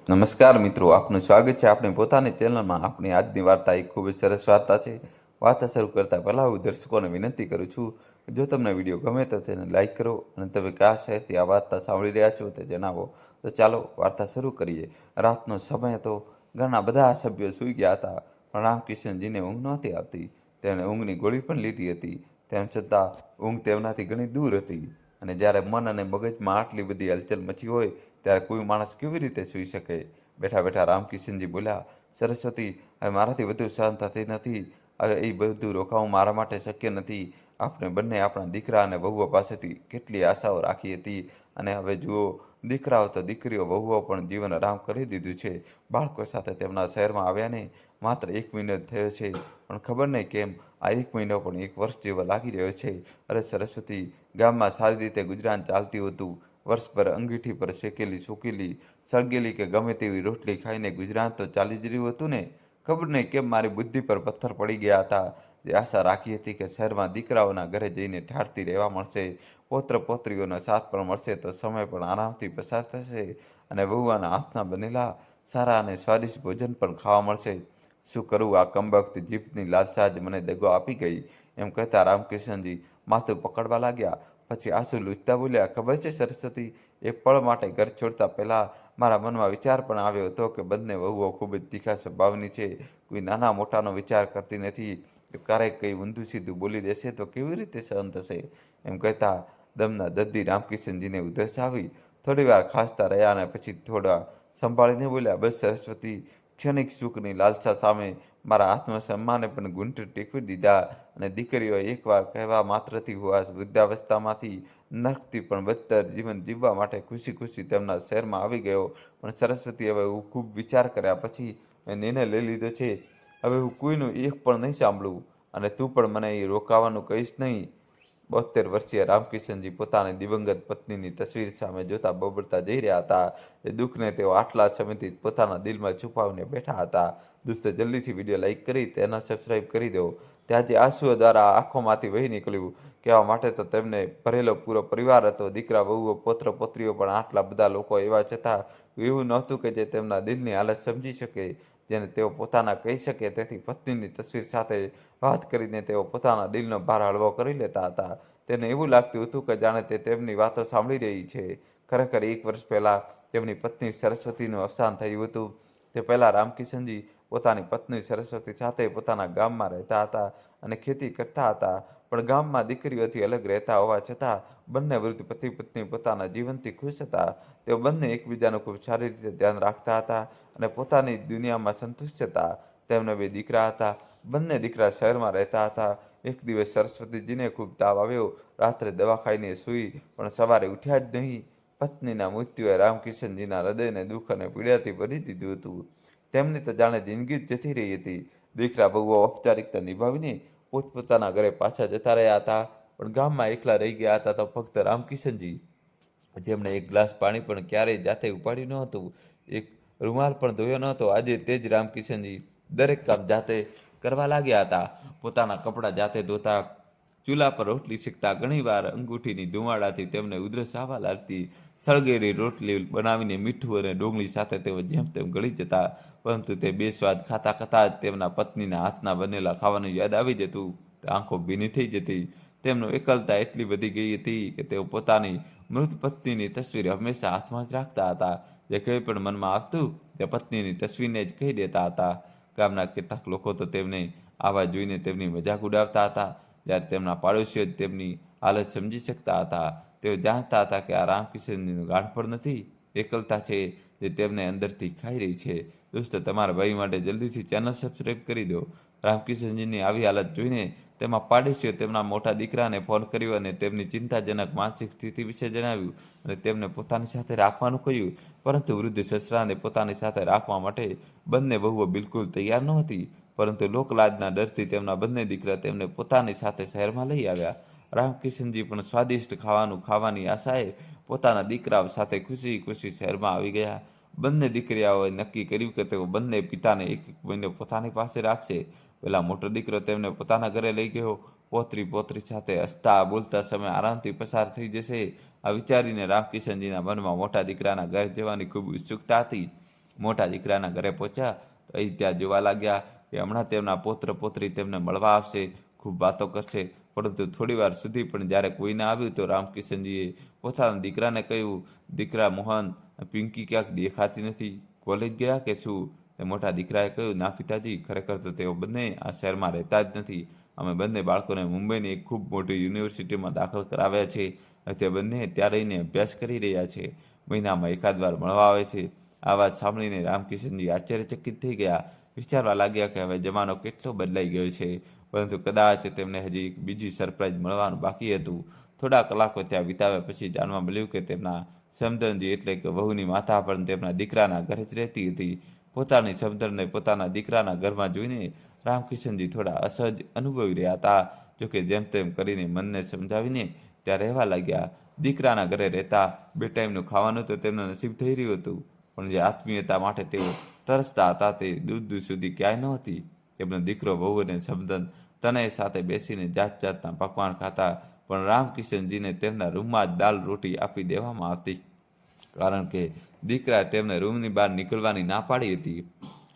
નમસ્કાર મિત્રો, આપનું સ્વાગત છે આપણી પોતાની ચેનલમાં. આપણી આજની વાર્તા એક ખૂબ જ સરસ વાર્તા છે. વાર્તા શરૂ કરતાં પહેલાં હું દર્શકોને વિનંતી કરું છું કે જો તમને વિડીયો ગમે તો તેને લાઇક કરો અને તમે કયા શહેરથી આ વાર્તા સાંભળી રહ્યા છો તે જણાવો. તો ચાલો વાર્તા શરૂ કરીએ. રાતનો સમય હતો. ઘરના બધા સભ્યો સૂઈ ગયા હતા, પણ રામકિશનજીને ઊંઘ નહોતી આવતી. તેમણે ઊંઘની ગોળી પણ લીધી હતી, તેમ છતાં ઊંઘ તેમનાથી ઘણી દૂર હતી. અને જ્યારે મન અને મગજમાં આટલી બધી હલચલ મચી હોય ત્યારે કોઈ માણસ કેવી રીતે સૂઈ શકે? બેઠા બેઠા રામકિશનજી બોલ્યા, સરસ્વતી, હવે મારાથી વધુ સહન થતી નથી. હવે એ બધું રોકાવું મારા માટે શક્ય નથી. આપણે બંને આપણા દીકરા અને વહુઓ પાસેથી કેટલી આશાઓ રાખી હતી, અને હવે જુઓ, દીકરાઓ તો દીકરીઓ, વહુઓ પણ જીવન આરામ કરી દીધું છે. બાળકો સાથે તેમના શહેરમાં આવ્યાને માત્ર 1 મહિનો જ થયો છે, પણ ખબર નહીં કેમ આ 1 મહિનો પણ 1 વર્ષ જેવો લાગી રહ્યો છે. અરે સરસ્વતી, ગામમાં સારી રીતે ગુજરાન ચાલતું હતું. વર્ષભર અંગીઠી પર શેકેલી સૂકેલી સળગેલી કે ગમે તેવી રોટલી ખાઈને ગુજરાન તો ચાલી જ રહ્યું હતું ને. ખબર નહીં કેમ મારી બુદ્ધિ પર પથ્થર પડી ગયા હતા. જે આશા રાખી હતી કે શહેરમાં દીકરાઓના ઘરે જઈને ઠાઠથી રહેવા મળશે, પૌત્ર પૌત્રીઓનો સાથ પણ મળશે, તો સમય પણ આરામથી પસાર થશે, અને વહુઓના હાથના બનેલા સારા અને સ્વાદિષ્ટ ભોજન પણ ખાવા મળશે. શું કરું? આ કમબખ્ત જીભની લાલસા જ મને દગો આપી ગઈ. એમ કહેતા રામકિશનજી માથું પકડવા લાગ્યા. પછી આંસુ લૂછતા બોલ્યા, ખબર છે સરસ્વતી, એક પળ માટે ઘર છોડતા પહેલાં મારા મનમાં વિચાર પણ આવ્યો હતો કે બંને વહુઓ ખૂબ જ તીખા સ્વભાવની છે. કોઈ નાના મોટાનો વિચાર કરતી નથી. ક્યારેક કંઈ ઊંધું સીધું બોલી દેશે તો કેવી રીતે સહન થશે? એમ કહેતા દમના દર્દી રામકિશનજીને ઉધરસ આવી. થોડી વાર ખાંસતા રહ્યા અને પછી થોડા સંભાળીને બોલ્યા, બસ સરસ્વતી, ક્ષણિક સુખની લાલસા સામે મારા આત્મસન્માને પણ ઘૂંટણ ટેકવી દીધા, અને દીકરીઓ એકવાર કહેવા માત્રથી હું આ વૃદ્ધાવસ્થામાંથી નરકથી પણ બદતર જીવન જીવવા માટે ખુશી ખુશી તેમના શહેરમાં આવી ગયો. પણ સરસ્વતી, હવે હું ખૂબ વિચાર કર્યા પછી મેં નિર્ણય લઈ લીધો છે. હવે હું કોઈનું એક પણ નહીં સાંભળું, અને તું પણ મને એ રોકાવાનું કહીશ નહીં. 72 વર્ષીય રામકિશનજી પોતાની દિવંગત પત્નીની તસવીર સામે જોતા બબડતા જઈ રહ્યા હતા. એ દુઃખને તેઓ આટલા સમયથી પોતાના દિલમાં છુપાવીને બેઠા હતા. દોસ્તો, જલ્દીથી વિડીયો લાઇક કરી ચેનલ સબસ્ક્રાઈબ કરી દો. ત્યાં જે આંસુઓ દ્વારા આંખોમાંથી વહી નીકળ્યું, કહેવા માટે તો તેમને ભરેલો પૂરો પરિવાર હતો. દીકરા, વહુઓ, પૌત્ર પૌત્રીઓ, પણ આટલા બધા લોકો એવા છતાં એવું નહોતું કે જે તેમના દિલની હાલત સમજી શકે, જેને તેઓ પોતાના કહી શકે. તેથી પત્નીની તસવીર સાથે વાત કરીને તેઓ પોતાના દિલનો ભાર હળવો કરી લેતા હતા. તેને એવું લાગતું હતું કે જાણે તે તેમની વાતો સાંભળી રહી છે. ખરેખર 1 વર્ષ પહેલાં તેમની પત્ની સરસ્વતીનું અવસાન થયું હતું. તે પહેલાં રામકિશનજી પોતાની પત્ની સરસ્વતી સાથે પોતાના ગામમાં રહેતા હતા અને ખેતી કરતા હતા. પણ ગામમાં દીકરીઓથી અલગ રહેતા હોવા છતાં બંને વૃદ્ધ પતિ પત્ની પોતાના જીવનથી ખુશ હતા. તેઓ બંને એકબીજાનું ખૂબ સારી રીતે ધ્યાન રાખતા હતા અને પોતાની દુનિયામાં સંતુષ્ટ હતા. તેમને 2 દીકરા હતા. બંને દીકરા શહેરમાં રહેતા હતા. એક દિવસ સરસ્વતીજીને ખૂબ તાવ આવ્યો. રાત્રે દવા ખાઈને સૂઈ, પણ સવારે ઉઠ્યા જ નહીં. પત્નીના મૃત્યુએ રામકિશનજીના હૃદયને દુઃખ અને પીડાથી ભરી દીધું હતું. તેમની તો જાણે જિંદગી જ જતી રહી હતી. દીકરા વહુઓ ઔપચારિકતા નિભાવીને પોતપોતાના ઘરે પાછા જતા રહ્યા હતા, પણ ગામમાં એકલા રહી ગયા હતા તો ફક્ત રામકિશનજી, જેમણે એક ગ્લાસ પાણી પણ ક્યારેય જાતે ઉપાડ્યું ન હતું, એક રૂમાલ પણ ધોયો ન હતો. આજે તે જ રામકિશનજી દરેક કામ જાતે કરવા લાગ્યા હતા. પોતાના કપડાં જાતે ધોતા, ચૂલા પર રોટલી શેકતા. ઘણીવાર અંગૂઠીની ધુમાડાથી તેમને ઉધરસ આવવા લાગતી. સળગેલી રોટલી બનાવીને મીઠું અને ડુંગળી સાથે તેઓ જેમ તેમ ગળી જતા, પરંતુ તે બેસ્વાદ ખાતા ખાતા જ તેમના પત્નીના હાથના બનેલા ખાવાનું યાદ આવી જતું. આંખો ભીની થઈ જતી. તેમનું એકલતા એટલી વધી ગઈ હતી કે તેઓ પોતાની મૃત પત્નીની તસવીર હંમેશા હાથમાં જ રાખતા હતા. જે કંઈ પણ મનમાં આવતું તે પત્નીની તસવીરને જ કહી દેતા હતા. ગામના કેટલાક લોકો તો તેમને આવા જોઈને તેમની મજાક ઉડાવતા હતા. જ્યારે તેમના પાડોશીઓ જ તેમની હાલત સમજી શકતા હતા. તેઓ જાણતા હતા કે આ રામકિશનજીનું ગાંડપણ નથી, એકલતા છે જે તેમને અંદરથી ખાઈ રહી છે. દોસ્તો, તમારા ભાઈ માટે જલ્દીથી ચેનલ સબસ્ક્રાઈબ કરી દો. રામકિશનજીની આવી હાલત જોઈને તેમાં પાડોશીઓ તેમના મોટા દીકરાને ફોન કર્યો અને તેમની ચિંતાજનક માનસિક સ્થિતિ વિશે જણાવ્યું, અને તેમને પોતાની સાથે રાખવાનું કહ્યું. પરંતુ વૃદ્ધ સસરાને પોતાની સાથે રાખવા માટે બંને વહુઓ બિલકુલ તૈયાર નહોતી. પરંતુ લોકલાજના ડરથી તેમના બંને દીકરા તેમને પોતાની સાથે શહેરમાં લઈ આવ્યા. રામકિશનજી પણ સ્વાદિષ્ટ ખાવાનું ખાવાની આશાએ પોતાના દીકરાઓ સાથે ખુશી ખુશી શહેરમાં આવી ગયા. બંને દીકરીઓએ નક્કી કર્યું કે તેઓ બંને પિતાને 1 મહિનો પોતાની પાસે રાખશે. પહેલા મોટો દીકરો તેમને પોતાના ઘરે લઈ ગયો. પૌત્રી પૌત્રી સાથે હસતા બોલતા સમય આરામથી પસાર થઈ જશે, આ વિચારીને રામકિશનજીના મનમાં મોટા દીકરાના ઘર જવાની ખૂબ ઉત્સુકતા હતી. મોટા દીકરાના ઘરે પહોંચ્યા તો અહીં ત્યાં જોવા લાગ્યા કે હમણાં તેમના પૌત્ર પૌત્રી તેમને મળવા આવશે, ખૂબ વાતો કરશે. પરંતુ થોડી વાર સુધી પણ જ્યારે કોઈ ના આવ્યું તો રામકિશનજીએ પોતાના દીકરાને કહ્યું, દીકરા મોહન, પિંકી ક્યાંક દેખાતી નથી, કોલેજ ગયા કે શું? તે મોટા દીકરાએ કહ્યું, ના પિતાજી, ખરેખર તો તેઓ બંને આ શહેરમાં રહેતા જ નથી. અમે બંને બાળકોને મુંબઈની એક ખૂબ મોટી યુનિવર્સિટીમાં દાખલ કરાવ્યા છે. તે બંને ત્યાં રહીને અભ્યાસ કરી રહ્યા છે. મહિનામાં એકાદ વાર મળવા આવે છે. આ વાત સાંભળીને રામકિશનજી આશ્ચર્યચકિત થઈ ગયા. વિચારવા લાગ્યા કે હવે જમાનો કેટલો બદલાઈ ગયો છે. પરંતુ કદાચ તેમને હજી એક બીજી સરપ્રાઈઝ મળવાનું બાકી હતું. થોડા કલાકો ત્યાં વિતાવ્યા પછી જાણવા મળ્યું કે તેમના સમધનજી એટલે કે વહુની માતા પણ તેમના દીકરાના ઘરે જ રહેતી હતી. પોતાની સમધનને પોતાના દીકરાના ઘરમાં જોઈને રામકિશનજી થોડા અસહજ અનુભવી રહ્યા હતા. જોકે જેમ તેમ કરીને મનને સમજાવીને ત્યાં રહેવા લાગ્યા. દીકરાના ઘરે રહેતા બે ટાઈમનું ખાવાનું તો તેમનું નસીબ થઈ રહ્યું હતું, પણ જે આત્મીયતા માટે તેઓ તરસતા હતા તે દૂર દૂર સુધી ક્યાંય નહોતી. તેમનો દીકરો, વહુ અને સમધન તનય સાથે બેસીને જાત જાતના પકવાન ખાતા, પણ રામકિશનજીને તેમના રૂમમાં જ દાલ રોટી આપી દેવામાં આવતી, કારણ કે દીકરાએ તેમને રૂમની બહાર નીકળવાની ના પાડી હતી.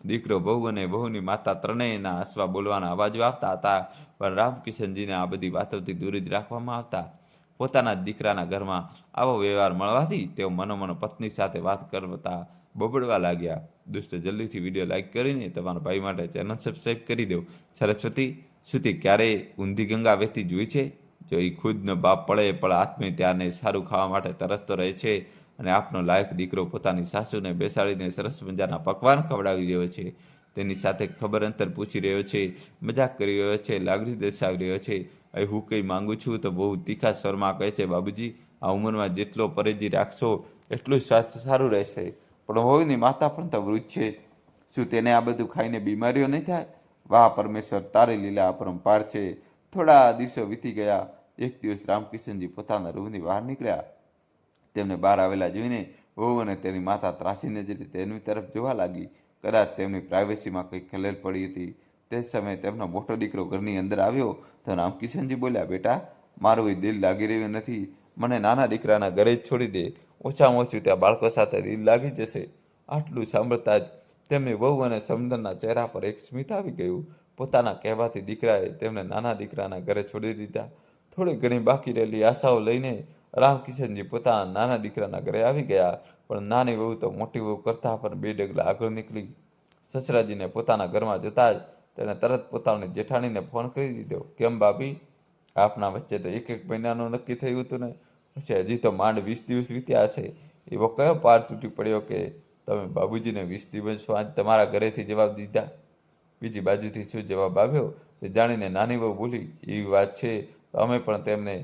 દીકરો, વહુ અને વહુની માતા ત્રણેયના હસવા બોલવાના અવાજો આવતા હતા, પણ રામકિશનજીને આ બધી વાતોથી દૂર જ રાખવામાં આવતા. પોતાના દીકરાના ઘરમાં આવો વ્યવહાર મળવાથી તેઓ મનોમનો પત્ની સાથે વાત કરતા બબડવા લાગ્યા. દોસ્તો, જલ્દીથી વિડીયો લાઇક કરીને તમારા ભાઈ માટે ચેનલ સબસ્ક્રાઈબ કરી દો. સરસ્વતી, શું તે ક્યારેય ઊંધી ગંગા વહેતી જોઈ છે? જો એ ખુદનો બાપ પડે પણ આત્મીયતાને સારું ખાવા માટે તરસતો રહે છે, અને આપનો લાયક દીકરો પોતાની સાસુને બેસાડીને સરસ મજાના પકવાન ખવડાવી રહ્યો છે, તેની સાથે ખબર અંતર પૂછી રહ્યો છે, મજાક કરી રહ્યો છે, લાગણી દર્શાવી રહ્યો છે. અહીં હું કંઈ માગું છું તો બહુ તીખા સ્વરમાં કહે છે, બાબુજી, આ ઉંમરમાં જેટલો પરેજી રાખશો એટલું સ્વાસ્થ્ય સારું રહેશે. પણ વહુની માતા પણ તો વૃદ્ધ છે, શું તેને આ બધું ખાઈને બીમારીઓ નહીં થાય? વાહ પરમેશ્વર, તારી લીલા અપરંપાર છે. થોડા દિવસો વીતી ગયા. એક દિવસ રામકિશનજી પોતાના રૂમની બહાર નીકળ્યા. તેમને બહાર આવેલા જોઈને વહુ અને તેની માતા ત્રાસી નજરે તેની તરફ જોવા લાગી. કદાચ તેમની પ્રાઇવસીમાં કંઈક ખલેલ પડી હતી. તે જ સમયે તેમનો મોટો દીકરો ઘરની અંદર આવ્યો તો રામકિશનજી બોલ્યા, બેટા, મારું એ દિલ લાગી રહ્યું નથી. મને નાના દીકરાના ઘરે જ છોડી દે. ઓછામાં ઓછું ત્યાં બાળકો સાથે દિલ લાગી જશે. આટલું સાંભળતા જ તેમની વહુ અને સમધનના ચહેરા પર એક સ્મિત આવી ગયું. પોતાના કહેવાથી દીકરાએ તેમને નાના દીકરાના ઘરે છોડી દીધા. થોડી ઘણી બાકી રહેલી આશાઓ લઈને રામકિશનજી પોતાના નાના દીકરાના ઘરે આવી ગયા, પણ નાની વહુ તો મોટી વહુ કરતાં પણ બે ડગલા આગળ નીકળી. સસરાજીને પોતાના ઘરમાં જતા જ તેણે તરત પોતાની જેઠાણીને ફોન કરી દીધો. કેમ ભાભી, આપના વચ્ચે તો એક મહિનાનું નક્કી થયું હતું ને, પછી હજી તો માંડ 20 દિવસ વીત્યા હશે. એવો કયો પાર તૂટી પડ્યો કે તમે બાબુજીને 20 દિવસમાં તમારા ઘરેથી જવાબ દીધા? બીજી બાજુથી શું જવાબ આવ્યો તે જાણીને નાની વહુ બોલી, એવી વાત છે તો અમે પણ તેમને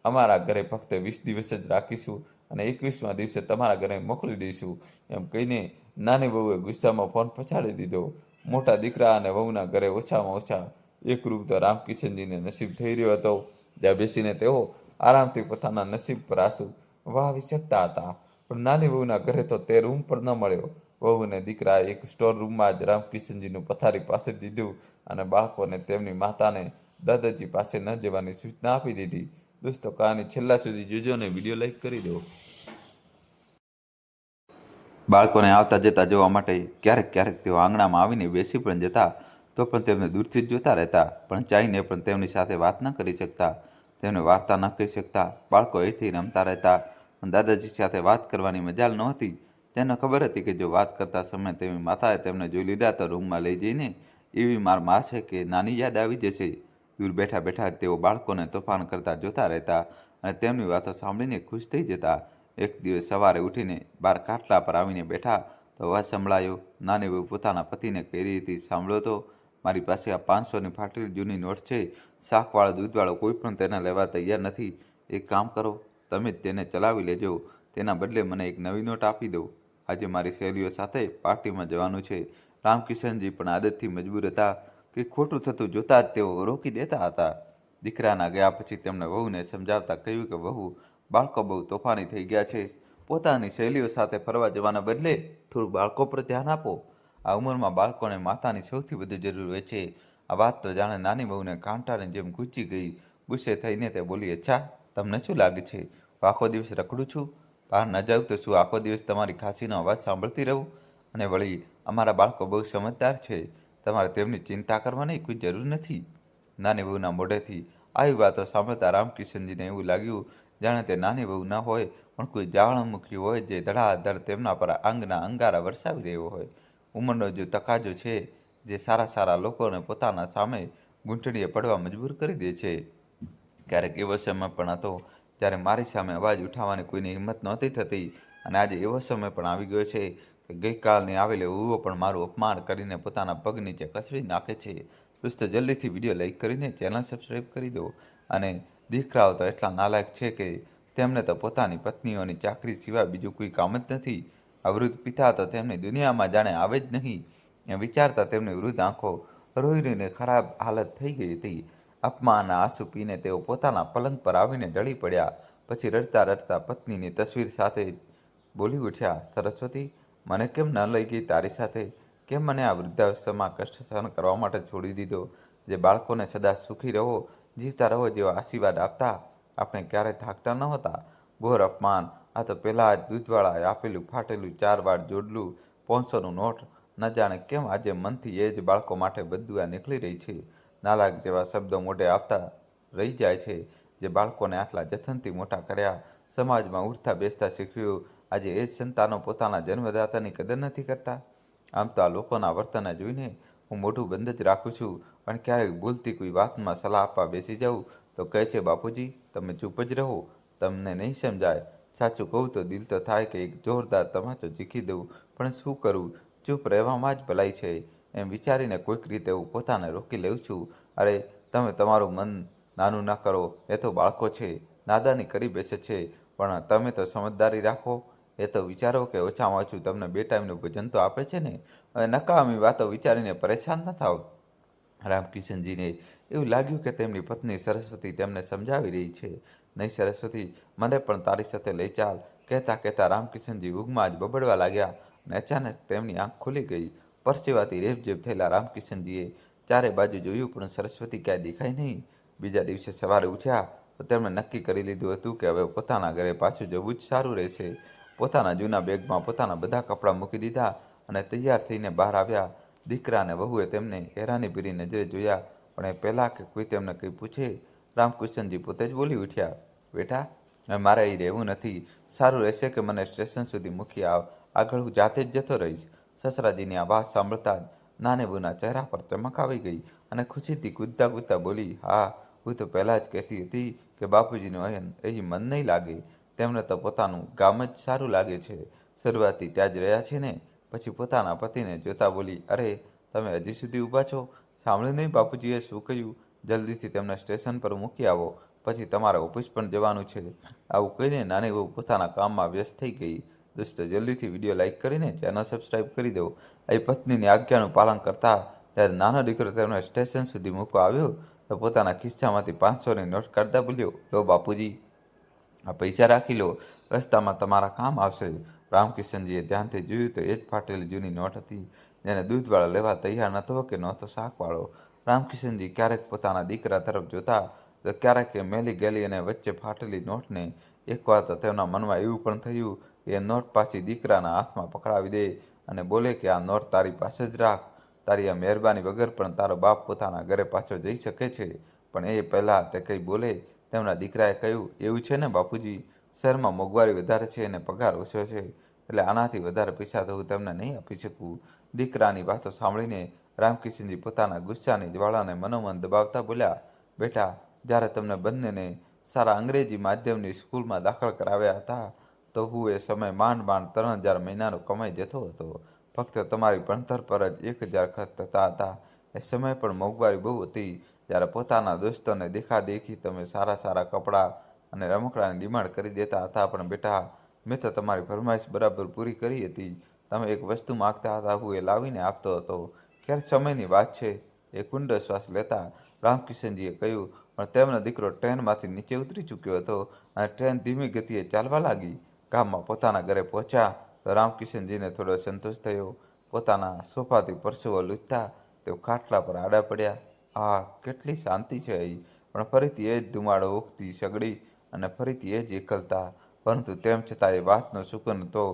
અમારા ઘરે ફક્ત 20 દિવસ જ રાખીશું અને 21મા દિવસે તમારા ઘરે મોકલી દઈશું. એમ કહીને નાની વહુએ ગુસ્સામાં ફોન પછાડી દીધો. મોટા દીકરા અને વહુના ઘરે ઓછામાં ઓછા એક રૂમ તો રામકિશનજીને નસીબ થઈ રહ્યો હતો, જ્યાં બેસીને તેઓ આરામથી પોતાના નસીબ પર આંસુ વહાવી શકતા હતા. પણ નાની વહુના ઘરે તો તે રૂમ પણ ન મળ્યો. વહુ અને દીકરાએ એક સ્ટોર રૂમમાં જ રામકિશનજીનું પથારી પાસે દીધું અને બાળકોને તેમની માતાને દાદાજી પાસે ન જવાની સૂચના આપી દીધી. દોસ્તો, કહાની છેલ્લા સુધી જોજો અને વિડીયો લાઈક કરી દો. બાળકોને આવતા જતા જોવા માટે ક્યારેક ક્યારેક તેઓ આંગણામાં આવીને બેસી પણ જતા, તો પણ તેમને દૂરથી જ જોતા રહેતા, પણ ચાહીને પણ તેમની સાથે વાત ન કરી શકતા, તેમને વાર્તા ન કહી શકતા. બાળકો અહીંથી રમતા રહેતા, પણ દાદાજી સાથે વાત કરવાની મજાલ નહોતી. તેને ખબર હતી કે જો વાત કરતા સમયે તેમની માતાએ તેમને જોઈ લીધા તો રૂમમાં લઈ જઈને એવી માર મારશે કે નાની યાદ આવી જશે. દૂર બેઠા બેઠા તેઓ બાળકોને તોફાન કરતા જોતા રહેતા અને તેમની વાતો સાંભળીને ખુશ થઈ જતા. એક દિવસ સવારે ઉઠીને બહાર ખાટલા પર આવીને બેઠા તો અવાજ સંભળાયો. નાની વહુ પોતાના પતિને કહી રહી હતી, સાંભળો તો, મારી પાસે આ 500ની ફાટેલી જૂની નોટ છે. શાકવાળો દૂધવાળો કોઈ પણ તેને લેવા તૈયાર નથી. એક કામ કરો, તમે જ તેને ચલાવી લેજો. તેના બદલે મને એક નવી નોટ આપી દો. આજે મારી સહેલીઓ સાથે પાર્ટીમાં જવાનું છે. રામકિશનજી પણ આદતથી મજબૂર હતા કે ખોટું થતું જોતા જ તેઓ રોકી દેતા હતા. દીકરાના ગયા પછી તેમણે વહુને સમજાવતા કહ્યું કે વહુ, બાળકો બહુ તોફાની થઈ ગયા છે. પોતાની સહેલીઓ સાથે ફરવા જવાના બદલે થોડું બાળકો પર ધ્યાન આપો. આ ઉંમરમાં બાળકોને માતાની સૌથી વધુ જરૂર હોય છે. આ વાત તો જાણે નાની વહુને કાંટાની જેમ ગૂંચી ગઈ. ગુસ્સે થઈને તે બોલી, અચ્છા, તમને શું લાગે છે હું આખો દિવસ રખડું છું? બહાર ન જાઉં તો શું આખો દિવસ તમારી ખાંસીનો અવાજ સાંભળતી રહું? અને વળી અમારા બાળકો બહુ સમજદાર છે, તમારે તેમની ચિંતા કરવાની કોઈ જરૂર નથી. નાની વહુના મોઢેથી આવી વાતો સાંભળતા રામકિશનજીને એવું લાગ્યું જાણે તે નાની વહુ ન હોય પણ કોઈ જ્વાળામુખી હોય જે ધડાધડ તેમના પર આંગના અંગારા વરસાવી રહ્યો હોય. ઉંમરનો જે તકાજો છે જે સારા સારા લોકોને પોતાના સામે ઘૂંટણીએ પડવા મજબૂર કરી દે છે. ક્યારેક એવો સમય પણ હતો જ્યારે મારી સામે અવાજ ઉઠાવવાની કોઈની હિંમત નહોતી થતી, અને આજે એવો સમય પણ આવી ગયો છે કે ગઈકાલની આવેલી વહુઓ પણ મારું અપમાન કરીને પોતાના પગ નીચે કચડી નાખે છે. દોસ્તો, જલ્દીથી વિડીયો લાઈક કરીને ચેનલ સબસ્ક્રાઈબ કરી દો. અને દીકરાઓ તો એટલા નાલાયક છે કે તેમને તો પોતાની પત્નીઓની ચાકરી સિવાય બીજું કોઈ કામ જ નથી. આ વૃદ્ધ પિતા તો તેમની દુનિયામાં જાણે આવે જ નહીં એમ વિચારતા તેમની વૃદ્ધ આંખો રોઈ રોઈને ખરાબ હાલત થઈ ગઈ હતી. અપમાનના આંસુ પીને તેઓ પોતાના પલંગ પર આવીને ઢળી પડ્યા. પછી રડતા રડતા પત્નીની તસવીર સાથે બોલી ઉઠ્યા, સરસ્વતી, મને કેમ ન લઈ ગઈ તારી સાથે? કેમ મને આ વૃદ્ધાવસ્થામાં કષ્ટ સહન કરવા માટે છોડી દીધો? જે બાળકોને સદા સુખી રહો, જીવતા રહો જેવા આશીર્વાદ આપતા આપણે ક્યારેય થાકતા નહોતા. ઘોર અપમાન! આ તો પહેલાં જ દૂધવાળાએ આપેલું ફાટેલું 4 વાર જોડલું 500નું નોટ. ન જાણે કેમ આજે મનથી એ જ બાળકો માટે બદદુઆ નીકળી રહી છે. નાલાયક જેવા શબ્દો મોઢે આવતા રહી જાય છે. જે બાળકોને આટલા જતનથી મોટા કર્યા, સમાજમાં ઉઠતા બેસતા શીખવ્યું, આજે એ જ સંતાનો પોતાના જન્મદાતાની કદર નથી કરતા. આમ તો આ લોકોના વર્તનને જોઈને હું મોઢું બંધ જ રાખું છું, પણ ક્યારેક ભૂલથી કોઈ વાતમાં સલાહ આપવા બેસી જાઉં તો કહે છે, બાપુજી તમે ચૂપ જ રહો, તમને નહીં સમજાય. સાચું કહું તો દિલ તો થાય કે એક જોરદાર તમાચો ઝીકી દઉં, પણ શું કરું, ચૂપ રહેવામાં જ ભલાઈ છે એમ વિચારીને કોઈક રીતે હું પોતાને રોકી લઉં છું. અરે તમે તમારું મન નાનું ન કરો, એ તો બાળકો છે, નાદાની કરી બેસે છે, પણ તમે તો સમજદારી રાખો. એ તો વિચારો કે ઓછામાં ઓછું તમને 2 ટાઈમનું ભોજન તો આપે છે ને. હવે નકામી વાતો વિચારીને પરેશાન ન થાવ. રામકિશનજીને એવું લાગ્યું કે તેમની પત્ની સરસ્વતી તેમને સમજાવી રહી છે. નહીં સરસ્વતી, મને પણ તારી સાથે લઈ ચાલ. કહેતા કહેતા રામકિશનજી ઊંઘમાં જ બબડવા લાગ્યા અને અચાનક તેમની આંખ ખુલી ગઈ. પરસેવાથી રેબઝેબ થયેલા રામકિશનજીએ ચારે બાજુ જોયું પણ સરસ્વતી ક્યાંય દેખાઈ નહીં. બીજા દિવસે સવારે ઉઠ્યા તો તેમણે નક્કી કરી લીધું હતું કે હવે પોતાના ઘરે પાછું જવું જ સારું રહેશે. પોતાના જૂના બેગમાં પોતાના બધા કપડાં મૂકી દીધા અને તૈયાર થઈને બહાર આવ્યા. દીકરા અને વહુએ તેમને હેરાનીભરી નજરે જોયા, પણ એ પહેલાં કે કોઈ તેમને કંઈ પૂછે, રામકિશનજી પોતે જ બોલી ઉઠ્યા, બેટા, હવે મારે અહીં રહેવું નથી. સારું રહેશે કે મને સ્ટેશન સુધી મૂકી આવ, આગળ હું જાતે જ જતો રહીશ. સસરાજીની આ વાત સાંભળતા જ નાની વહુના ચહેરા પર ચમક આવી ગઈ અને ખુશીથી કૂદતા કૂદતા બોલી, હા, હું તો પહેલાં જ કહેતી હતી કે બાપુજીનું અહીં મન નહીં લાગે. તેમને તો પોતાનું ગામ જ સારું લાગે છે. શરૂઆતથી ત્યાં જ રહ્યા છે ને. પછી પોતાના પતિને જોતા બોલી, અરે તમે હજી સુધી ઊભા છો? સાંભળ્યું નહીં બાપુજીએ શું કહ્યું? જલ્દીથી તેમને સ્ટેશન પર મૂકી આવો, પછી તમારે ઓફિસ પણ જવાનું છે. આવું કહીને નાની વહુ પોતાના કામમાં વ્યસ્ત થઈ ગઈ. દોસ્તો, જલ્દીથી વિડીયો લાઈક કરીને ચેનલ સબસ્ક્રાઈબ કરી દો. એ પત્નીની આજ્ઞાનું પાલન કરતા ત્યારે નાનો દીકરો તેમને સ્ટેશન સુધી મૂકવા આવ્યો તો પોતાના ખિસ્સામાંથી 500ની નોટ કાઢતા બોલ્યો, લો બાપુજી, આ પૈસા રાખી લો, રસ્તામાં તમારા કામ આવશે. રામકિશનજીએ ધ્યાનથી જોયું તો એ જ ફાટેલી જૂની નોટ હતી, જેને દૂધવાળો લેવા તૈયાર નહોતો કે નહોતો શાકવાળો. રામકિશનજી ક્યારેક પોતાના દીકરા તરફ જોતા તો ક્યારેક એ મેલી ગયેલી અને વચ્ચે ફાટેલી નોટને. એકવાર તો તેમના મનમાં એવું પણ થયું કે એ નોટ પાછી દીકરાના હાથમાં પકડાવી દે અને બોલે કે આ નોટ તારી પાસે જ રાખ. તારી આ મહેરબાની વગર પણ તારો બાપ પોતાના ઘરે પાછો જઈ શકે છે. પણ એ પહેલાં તે કંઈ બોલે, તેમના દીકરાએ કહ્યું, એવું છે ને બાપુજી, શહેરમાં મોંઘવારી વધારે છે અને પગાર ઓછો છે, એટલે આનાથી વધારે પૈસા તો હું તમને નહીં આપી શકું. દીકરાની વાતો સાંભળીને રામકિશનજી પોતાના ગુસ્સાની જ્વાળાને મનોમન દબાવતા બોલ્યા, બેટા, જ્યારે તમને બંનેને સારા અંગ્રેજી માધ્યમની સ્કૂલમાં દાખલ કરાવ્યા હતા તો હું એ સમયે માંડ માંડ 3000 મહિનાનો કમાઈ જતો હતો. ફક્ત તમારી ભણતર પર જ 1000 ખર્ચ થતા હતા. એ સમયે પણ મોંઘવારી બહુ હતી. જ્યારે પોતાના દોસ્તોને દેખાદેખી તમે સારા સારા કપડાં અને રમકડાની ડિમાન્ડ કરી દેતા હતા, પણ બેટા, મેં તો તમારી ફરમાઈશ બરાબર પૂરી કરી હતી. તમે એક વસ્તુ માગતા હતા, હું એ લાવીને આપતો હતો. ખેર, સમયની વાત છે. એક ઊંડો શ્વાસ લેતા રામકિશનજીએ કહ્યું, પણ તેમનો દીકરો ટ્રેનમાંથી નીચે ઉતરી ચૂક્યો હતો અને ટ્રેન ધીમી ગતિએ ચાલવા લાગી. ગામમાં પોતાના ઘરે પહોંચ્યા તો રામકિશનજીને થોડો સંતોષ થયો. પોતાના સોફાથી પરસેવો લૂછતા તેઓ ખાટલા પર આડા પડ્યા. આ કેટલી શાંતિ છે અહીં, પણ ફરીથી એ જ ધુમાડો, ઉગતી સગડી અને ફરીથી એ જ એકલતા. પરંતુ તેમ છતાં એ વાતનો સુકૂન હતો.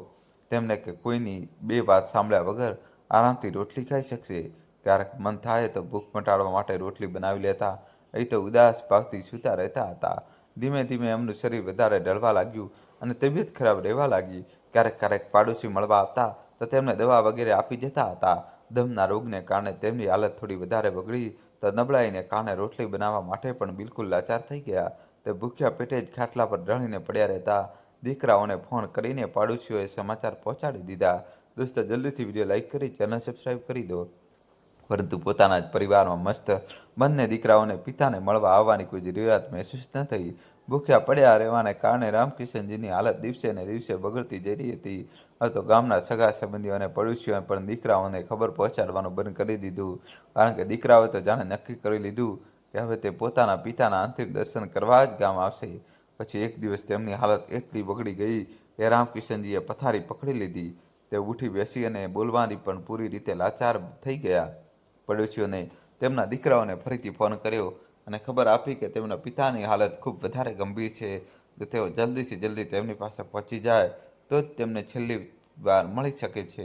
તેમને કે કોઈની બે વાત સાંભળ્યા વગર આરામથી રોટલી ખાઈ શકશે. ક્યારેક મન થાય તો ભૂખ મટાડવા માટે રોટલી બનાવી લેતા, અહીં તો ઉદાસ ભાવથી સૂતા રહેતા હતા. ધીમે ધીમે એમનું શરીર વધારે ઢળવા લાગ્યું અને તબિયત ખરાબ રહેવા લાગી. ક્યારેક ક્યારેક પાડોશી મળવા આવતા તો તેમને દવા વગેરે આપી જતા હતા. દમના રોગને કારણે તેમની હાલત થોડી વધારે બગડી તો નબળાઈને કારણે રોટલી બનાવવા માટે પણ બિલકુલ લાચાર થઈ ગયા. તે ભૂખ્યા પેટે જ ખાટલા પર ઢળીને પડ્યા રહેતા. દીકરાઓને ફોન કરીને પાડોશીઓએ સમાચાર પહોંચાડી દીધા. દોસ્તો, જલ્દીથી વિડીયો લાઇક કરી ચેનલ સબસ્ક્રાઈબ કરી દો. પરંતુ પોતાના જ પરિવારમાં મસ્ત બંને દીકરાઓને પિતાને મળવા આવવાની કોઈ જરૂરિયાત મહેસૂસ ન થઈ. ભૂખ્યા પડ્યા રહેવાને કારણે રામકિશનજીની હાલત દિવસે ને દિવસે બગડતી જઈ રહી હતી. હવે તો ગામના સગા સંબંધીઓ અને પડોશીઓએ પણ દીકરાઓને ખબર પહોંચાડવાનું બંધ કરી દીધું, કારણ કે દીકરાઓએ તો જાણે નક્કી કરી લીધું કે હવે તે પોતાના પિતાના અંતિમ દર્શન કરવા જ ગામ આવશે. પછી એક દિવસ તેમની હાલત એટલી બગડી ગઈ કે રામકિશનજીએ પથારી પકડી લીધી. તે ઉઠી બેસી અને બોલવાની પણ પૂરી રીતે લાચાર થઈ ગયા. પડોશીઓને તેમના દીકરાઓને ફરીથી ફોન કર્યો અને ખબર આપી કે તેમના પિતાની હાલત ખૂબ વધારે ગંભીર છે, તો તેઓ જલ્દીથી જલ્દી તેમની પાસે પહોંચી જાય તો જ તેમને છેલ્લી વાર મળી શકે છે.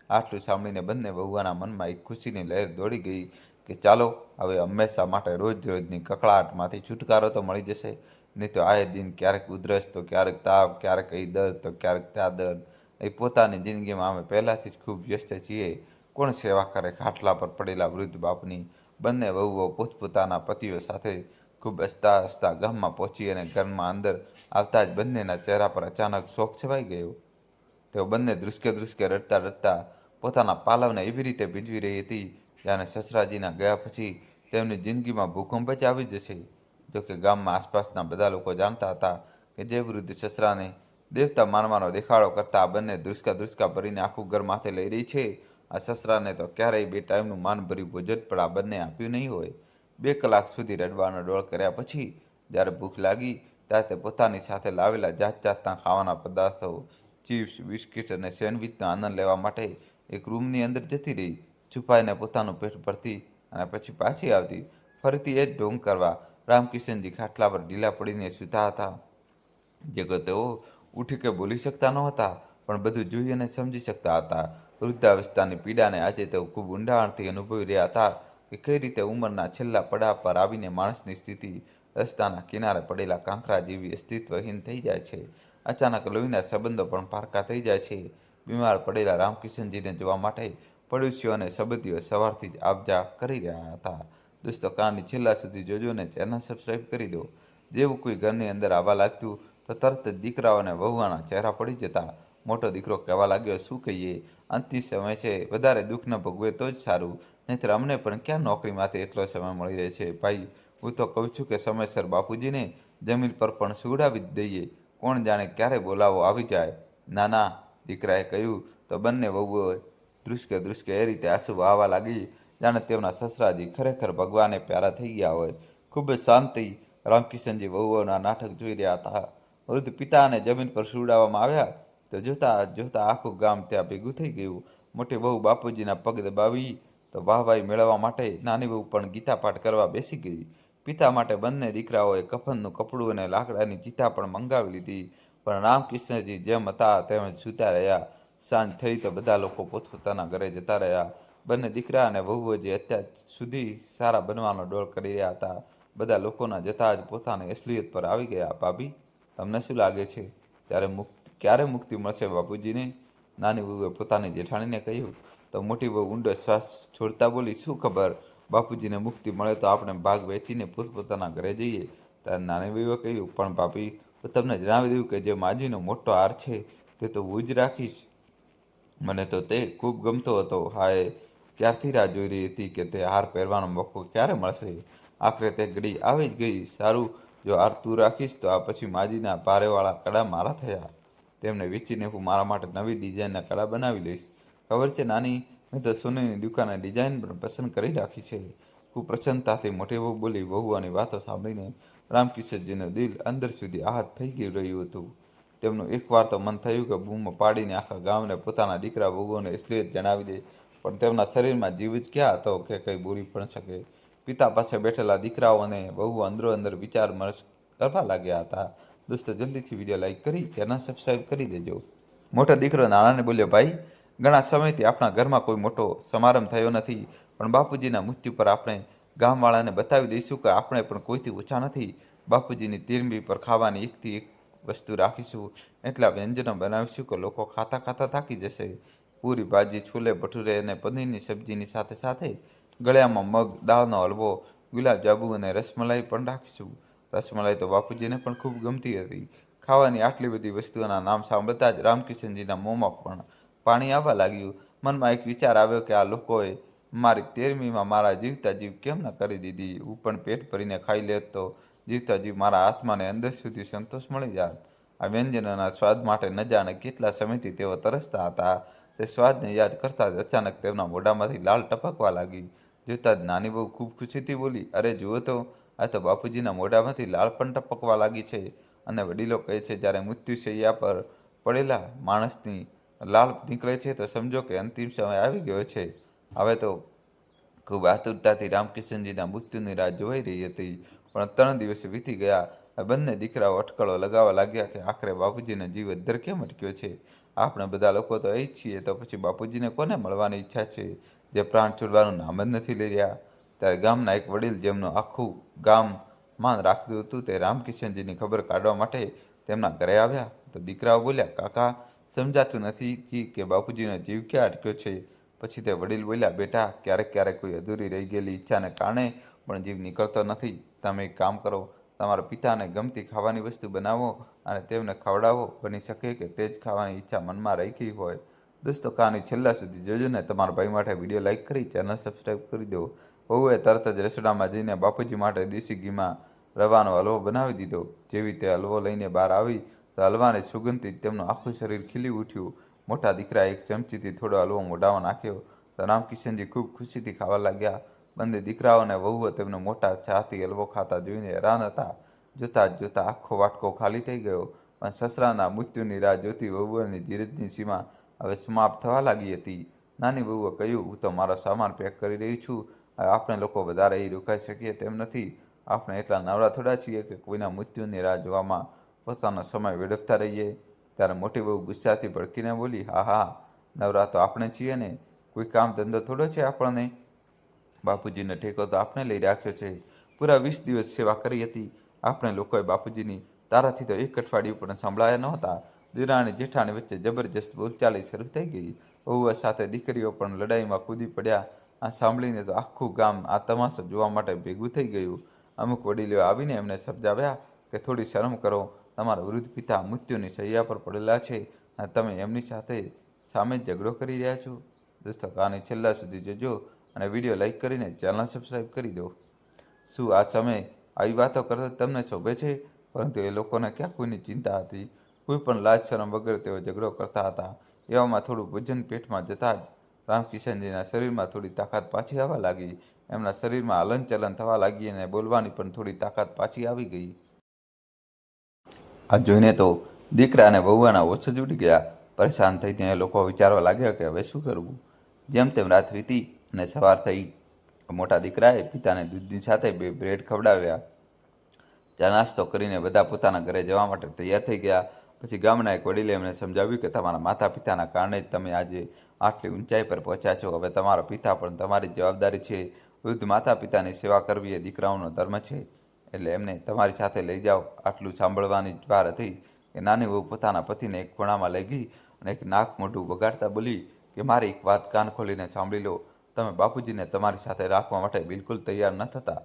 આટલું સાંભળીને બંને વહુઓના મનમાં એક ખુશીની લહેર દોડી ગઈ કે ચાલો, હવે હંમેશા માટે રોજ રોજની કકળાટમાંથી છુટકારો તો મળી જશે. નહીં તો આએ દિન ક્યારેક ઉધરસ, તો ક્યારેક તાવ, ક્યારેક અહીં દર્દ, તો ક્યારેક ત્યાં દર્દ. એ પોતાની જિંદગીમાં અમે પહેલાંથી જ ખૂબ વ્યસ્ત છીએ. કોણ સેવા કરે ખાટલા પર પડેલા વૃદ્ધ બાપની? બંને વહુઓ પોતપોતાના પતિઓ સાથે ખૂબ હસતા હસતા ગામમાં પહોંચી અને ઘરમાં અંદર આવતા જ બંનેના ચહેરા પર અચાનક શોક છવાઈ ગયો. તેઓ બંને ધ્રુસકે ધ્રુસકે રડતા રડતા પોતાના પાલવને એવી રીતે ભીંજવી રહી હતી જાણે સસરાજીના ગયા પછી તેમની જિંદગીમાં ભૂકંપ જ આવી જશે. જોકે ગામમાં આસપાસના બધા લોકો જાણતા હતા કે જે વૃદ્ધ સસરાને દેવતા માનવાનો દેખાડો કરતા આ બંને ધ્રુસકા ધ્રુસકા ભરીને આખું ઘર માથે લઈ રહી છે. આ સસરાને તો ક્યારેય બે ટાઈમનું માનભર્યું ભોજન પણ આ બંને આપ્યું નહીં હોય. 2 કલાક સુધી રડવાનો ડોળ કર્યા પછી જ્યારે ભૂખ લાગી ત્યારે તે પોતાની સાથે લાવેલા જાત જાતના ખાવાના પદાર્થો, ચિપ્સ, બિસ્કિટ અને સેન્ડવિચનો આનંદ લેવા માટે એક રૂમની અંદર જતી રહી, છુપાઈને પોતાનું પેટ ભરતી અને પછી પાછી આવતી, ફરીથી એ જ ઢોંગ કરવા. રામકિશનજી ખાટલા પર ઢીલા પડીને સૂતા હતા. જે તેઓ ઉઠી કે બોલી શકતા નહોતા, પણ બધું જોઈ અને સમજી શકતા હતા. વૃદ્ધાવસ્થાની પીડાને આજે તેઓ ખૂબ ઊંડાણથી અનુભવી રહ્યા હતા કે કઈ રીતે ઉંમરના છેલ્લા પડાવ પર આવીને માણસની સ્થિતિ રસ્તાના કિનારે પડેલા કાંકરા જેવી અસ્તિત્વહીન થઈ જાય છે. અચાનક લોહીના સંબંધો પણ પારકા થઈ જાય છે. બીમાર પડેલા રામકિશનજીને જોવા માટે પડોશીઓ અને સંબંધીઓ સવારથી જ આવજા કરી રહ્યા હતા. દોસ્તો, કહાની છેલ્લા સુધી જોજો અને ચેનલ સબસ્ક્રાઈબ કરી દો. જેવું કોઈ ઘરની અંદર આવવા લાગતું તો તરત જ દીકરાઓ અને વહુઓના ચહેરા પડી જતા. મોટો દીકરો કહેવા લાગ્યો, શું કહીએ, અંતિમ સમય છે, વધારે દુઃખ ન ભોગવે તો જ સારું, નહીંતર અમને પણ ક્યાં નોકરીમાંથી એટલો સમય મળી રહે છે. ભાઈ, હું તો કહું છું કે સમયસર બાપુજીને જમીન પર પણ સુવડાવી જ દઈએ. કોણ જાણે ક્યારે બોલાવો આવી જાય. ના ના, દીકરાએ કહ્યું તો બંને વહુઓએ ધ્રુસકે ધ્રુસકે એ રીતે આંસુ વહાવા લાગી જાણે તેમના સસરાજી ખરેખર ભગવાને પ્યારા થઈ ગયા હોય. ખૂબ જ શાંતિ રામકિશનજી વહુઓના નાટક જોઈ રહ્યા હતા. વૃદ્ધ પિતાને જમીન પર સુવડાવવામાં આવ્યા તો જોતા જોતા આખું ગામ ત્યાં ભેગું થઈ ગયું. મોટી વહુ બાપુજીના પગ દબાવી તો વાહવાહી મેળવવા માટે નાની વહુ પણ ગીતા પાઠ કરવા બેસી ગઈ. પિતા માટે બંને દીકરાઓએ કફનનું કપડું અને લાકડાની ચિતા પણ મંગાવી લીધી. પણ રામકિશનજી જેમ હતા તેમ જ સૂતા રહ્યા. સાંજ થઈ તો બધા લોકો પોતપોતાના ઘરે જતા રહ્યા. બંને દીકરા અને વહુઓ જે અત્યાર સુધી સારા બનવાનો ડોળ કરી રહ્યા હતા, બધા લોકોના જતા જ પોતાની અસલિયત પર આવી ગયા. ભાભી, તમને શું લાગે છે ક્યારે મુક્તિ મળશે બાપુજીને? નાની વહુએ પોતાની જેઠાણીને કહ્યું તો મોટી વહુ ઊંડો શ્વાસ છોડતા બોલી, શું ખબર, બાપુજીને મુક્તિ મળે તો આપણે ભાગ વેચીને પોતપોતાના ઘરે જઈએ. ત્યારે નાની વહુએ કહ્યું, પણ ભાભી, હું તમને જણાવી દઉં કે જે માજીનો મોટો હાર છે તે તો હું જ રાખીશ. મને તો તે ખૂબ ગમતો હતો. હાય, ક્યારથી રાહ જોઈ રહી હતી કે તે હાર પહેરવાનો મોકો ક્યારે મળશે. આખરે તે ઘડી આવી જ ગઈ. સારું, જો હાર તું રાખીશ તો આ પછી માજીના ભારેવાળા કડા મારા થયા. તેમને વેચીને હું મારા માટે નવી ડિઝાઇનના કડા બનાવી લઈશ. ખબર છે નાની, મેં તો સોનાની દુકાને ડિઝાઇન પણ પસંદ કરી રાખી છે. હું પ્રસન્નતાથી મોટી વહુ બોલી. વહુઓની વાતો સાંભળીને રામકિશનજીનું દિલ અંદર સુધી આહત થઈ રહ્યું હતું. તેમનું એકવાર તો મન થયું કે બૂમો પાડીને આખા ગામને પોતાના દીકરા વહુઓને અસલિયત જણાવી દે, પણ તેમના શરીરમાં જીવ જ ક્યાં હતો કે કંઈ બોલી પણ શકે. પિતા પાસે બેઠેલા દીકરાઓ અને વહુઓ અંદરો અંદર વિચાર મર્શ કરવા લાગ્યા હતા. દોસ્તો, જલ્દીથી વિડીયો લાઇક કરી ચેનલ સબસ્ક્રાઈબ કરી દેજો. મોટો દીકરો નાનાને બોલ્યો, ભાઈ, ઘણા સમયથી આપણા ઘરમાં કોઈ મોટો સમારંભ થયો નથી, પણ બાપુજીના મૃત્યુ પર આપણે ગામવાળાને બતાવી દઈશું કે આપણે પણ કોઈથી ઓછા નથી. બાપુજીની તીરમી પર ખાવાની એકથી એક વસ્તુ રાખીશું, એટલા વ્યંજનો બનાવીશું કે લોકો ખાતા ખાતા થાકી જશે. પૂરી ભાજી, છોલે ભટુરે અને પનીરની સબ્જીની સાથે સાથે ગળ્યામાં મગ, દાળનો હલવો, ગુલાબજાંબુ અને રસમલાઈ પણ રાખીશું. રસમલાઈ તો બાપુજીને પણ ખૂબ ગમતી હતી. ખાવાની આટલી બધી વસ્તુઓના નામ સાંભળતા જ રામકિશનજીના મોંમાં પણ પાણી આવવા લાગ્યું. મનમાં એક વિચાર આવ્યો કે આ લોકોએ મારી 13મીમાં મારા જીવતા જીવ કેમ ન કરી દીધી. હું પણ પેટ ભરીને ખાઈ લેત તો જીવતા જીવ મારા આત્માને અંદર સુધી સંતોષ મળી જાત. આ વ્યંજનોના સ્વાદ માટે ન જાણે કેટલા સમયથી તેઓ તરસતા હતા. તે સ્વાદને યાદ કરતાં જ અચાનક તેમના મોઢામાંથી લાળ ટપકવા લાગી. જોતાં જ નાની બહુ ખૂબ ખુશીથી બોલી, અરે જુઓ તો, આ તો બાપુજીના મોઢામાંથી લાળ પણ ટપકવા લાગી છે. અને વડીલો કહે છે, જ્યારે મૃત્યુશૈયા પર પડેલા માણસની લાળ નીકળે છે તો સમજો કે અંતિમ સમય આવી ગયો છે. હવે તો ખૂબ આતુરતાથી રામકિશનજીના મૃત્યુની રાહ જોવાઈ રહી હતી. પણ 3 દિવસ વીતી ગયા. આ બંને દીકરાઓ અટકળો લગાવવા લાગ્યા કે આખરે બાપુજીનો જીવ અદ્ધર કેમ અટક્યો છે. આપણે બધા લોકો તો અહીં જ છીએ, તો પછી બાપુજીને કોને મળવાની ઈચ્છા છે, જે પ્રાણ છોડવાનું નામ જ નથી લઈ રહ્યા. ત્યારે ગામના એક વડીલ, જેમનું આખું ગામ માન રાખતું હતું, તે રામકિશનજીની ખબર કાઢવા માટે તેમના ઘરે આવ્યા. તો દીકરાઓ બોલ્યા, કાકા, સમજાતું નથી કે બાપુજીનો જીવ ક્યાં અટક્યો છે. પછી તે વડીલ બોલ્યા, બેટા, ક્યારેક ક્યારેક કોઈ અધૂરી રહી ગયેલી ઈચ્છાને કારણે પણ જીવ નીકળતો નથી. તમે એક કામ કરો, તમારા પિતાને ગમતી ખાવાની વસ્તુ બનાવો અને તેમને ખવડાવો. બની શકે કે તે જ ખાવાની ઈચ્છા મનમાં રહી ગઈ હોય. દોસ્તો, કહાની છેલ્લા સુધી જોજો ને તમારા ભાઈ માટે વિડીયો લાઇક કરી ચેનલ સબસ્ક્રાઈબ કરી દો. વહુએ તરત જ રસોડામાં જઈને બાપુજી માટે દેશી ઘીમાં રવાનો હલવો બનાવી દીધો. જેવી તે હલવો લઈને બહાર આવી તો હલવાની સુગંધથી તેમનું આખું શરીર ખીલી ઉઠ્યું. મોટા દીકરાએ એક ચમચીથી થોડો હલવો મોઢામાં નાખ્યો તો રામકિશનજી ખૂબ ખુશીથી ખાવા લાગ્યા. બંને દીકરાઓ અને વહુઓ તેમને મોટા ચાથી હલવો ખાતા જોઈને હેરાન હતા. જોતાં જ જોતાં આખો વાટકો ખાલી થઈ ગયો. પણ સસરાના મૃત્યુની રાહ જોતી વહુઓની ધીરજની સીમા હવે સમાપ્ત થવા લાગી હતી. નાની વહુએ કહ્યું, હું તો મારો સામાન પેક કરી રહી છું. હવે આપણે લોકો વધારે અહીં રોકાઈ શકીએ તેમ નથી. આપણે એટલા નવરા થોડા છીએ કે કોઈના મૃત્યુની રાહ જોવામાં પોતાનો સમય વેડફતા રહીએ. ત્યારે મોટી વહુ ગુસ્સાથી ભડકીને બોલી, હા હા, નવરા તો આપણે છીએ ને, કોઈ કામ ધંધો થોડો છે આપણને. બાપુજીનો ઠેકો તો આપણે લઈ રાખ્યો છે. પૂરા 20 દિવસ સેવા કરી હતી આપણે લોકોએ બાપુજીની. તારાથી તો એક અઠવાડિયું પણ સંભળાયા નહોતા. દેરાણી જેઠાણી વચ્ચે જબરજસ્ત બોલચાલી શરૂ થઈ ગઈ. વહુઓ સાથે દીકરીઓ પણ લડાઈમાં કૂદી પડ્યા. આ સાંભળીને તો આખું ગામ આ તમાશો જોવા માટે ભેગું થઈ ગયું. અમુક વડીલો આવીને એમને સમજાવ્યા કે થોડી શરમ કરો, તમારા વૃદ્ધ પિતા મૃત્યુની શૈયા પર પડેલા છે અને તમે એમની સાથે સામે ઝઘડો કરી રહ્યા છો. દોસ્તો, કહાની છેલ્લા સુધી જોજો અને વિડીયો લાઇક કરીને ચેનલ સબસ્ક્રાઈબ કરી દો. શું આ સમયે આવી વાતો કરતા તમને શોભે છે? પરંતુ એ લોકોને ક્યાં કોઈની ચિંતા હતી. કોઈ પણ લાજ શરમ વગર તેઓ ઝઘડો કરતા હતા. એવામાં થોડું ભોજન પેટમાં જતાં જ રામકિશનજીના શરીરમાં થોડી તાકાત પાછી આવવા લાગી. એમના શરીરમાં હલનચલન થવા લાગી અને બોલવાની પણ થોડી તાકાત પાછી આવી ગઈ. આ જોઈને તો દીકરા અને વહુના હોશ જ ઉડી ગયા. પરેશાન થઈને એ લોકો વિચારવા લાગ્યા કે હવે શું કરવું. જેમ તેમ રાત વીતી અને સવાર થઈ. મોટા દીકરાએ પિતાને દૂધની સાથે 2 બ્રેડ ખવડાવ્યા. ચા નાસ્તો કરીને બધા પોતાના ઘરે જવા માટે તૈયાર થઈ ગયા. પછી ગામના એક વડીલે એમને સમજાવ્યું કે તમારા માતા પિતાના કારણે જ તમે આજે આટલી ઊંચાઈ પર પહોંચ્યા છો. હવે તમારા પિતા પણ તમારી જવાબદારી છે. વૃદ્ધ માતા પિતાની સેવા કરવી એ દીકરાઓનો ધર્મ છે, એટલે એમને તમારી સાથે લઈ જાઓ. આટલું સાંભળવાની જ વાર હતી કે નાની વહુ પોતાના પતિને એક ખૂણામાં લઈ ગઈ અને એક નાક મોઢું બગાડતા બોલી કે મારી એક વાત કાન ખોલીને સાંભળી લો. તમે બાપુજીને તમારી સાથે રાખવા માટે બિલકુલ તૈયાર ન થતા.